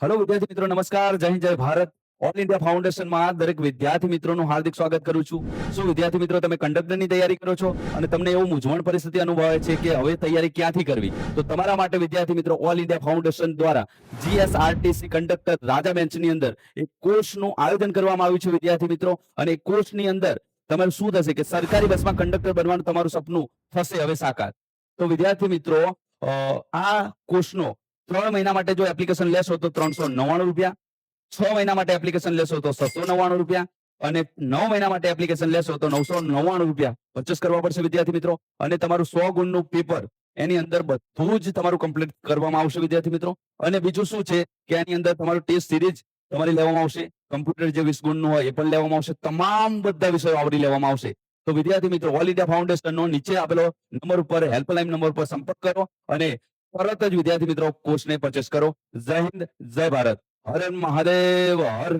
Hello વિદ્યાર્થી મિત્રો, નમસ્કાર. જય હિન્દ, જય ભારત. ઓલ ઇન્ડિયા ફાઉન્ડેશનમાં દરેક વિદ્યાર્થી મિત્રોનું હાર્દિક સ્વાગત કરું છું. શું વિદ્યાર્થી મિત્રો તમે કંડક્ટરની તૈયારી કરો છો અને તમને એવું મૂંઝવણ પરિસ્થિતિ અનુભવે છે કે હવે તૈયારી ક્યાંથી કરવી? તો તમારા માટે વિદ્યાર્થી મિત્રો ઓલ ઇન્ડિયા ફાઉન્ડેશન દ્વારા જીએસઆરટીસી કંડક્ટર રાજા બેન્ચની અંદર એક કોર્સનું આયોજન કરવામાં આવ્યું છે વિદ્યાર્થી મિત્રો. અને એ કોર્સની અંદર તમારું શું થશે કે સરકારી બસમાં કંડક્ટર બનવાનું તમારું સપનું થશે હવે સાકાર. તો વિદ્યાર્થી મિત્રો આ કોર્સનો 3 મહિના માટે જો એપ્લિકેશન લેશો તો 399 રૂપિયા, 6 મહિના માટે એપ્લિકેશન લેશો તો 699 રૂપિયા અને 9 મહિના માટે એપ્લિકેશન લેશો તો 999 રૂપિયા પરચેસ કરવા પડશે વિદ્યાર્થી મિત્રો. અને તમારું 100 ગુણનું પેપર એની અંદર બધું જ તમારું કમ્પ્લીટ કરવામાં આવશે વિદ્યાર્થી મિત્રો. અને બીજું શું છે કે એની અંદર તમારું ટેસ્ટ સિરીઝ તમારી લેવામાં આવશે, કમ્પ્યુટર જે 20 ગુણનું હોય એ પણ લેવામાં આવશે, તમામ બધા વિષયો આવરી લેવામાં આવશે. તો વિદ્યાર્થી મિત્રો ઓલ ઇન્ડિયા ફાઉન્ડેશનનો નીચે આપેલો નંબર ઉપર હેલ્પલાઇન નંબર પર સંપર્ક કરો અને તરત જ વિદ્યાર્થી મિત્રો કોર્સને પરચેસ કરો. જય હિન્દ, જય ભારત. હર મહાદેવ. હર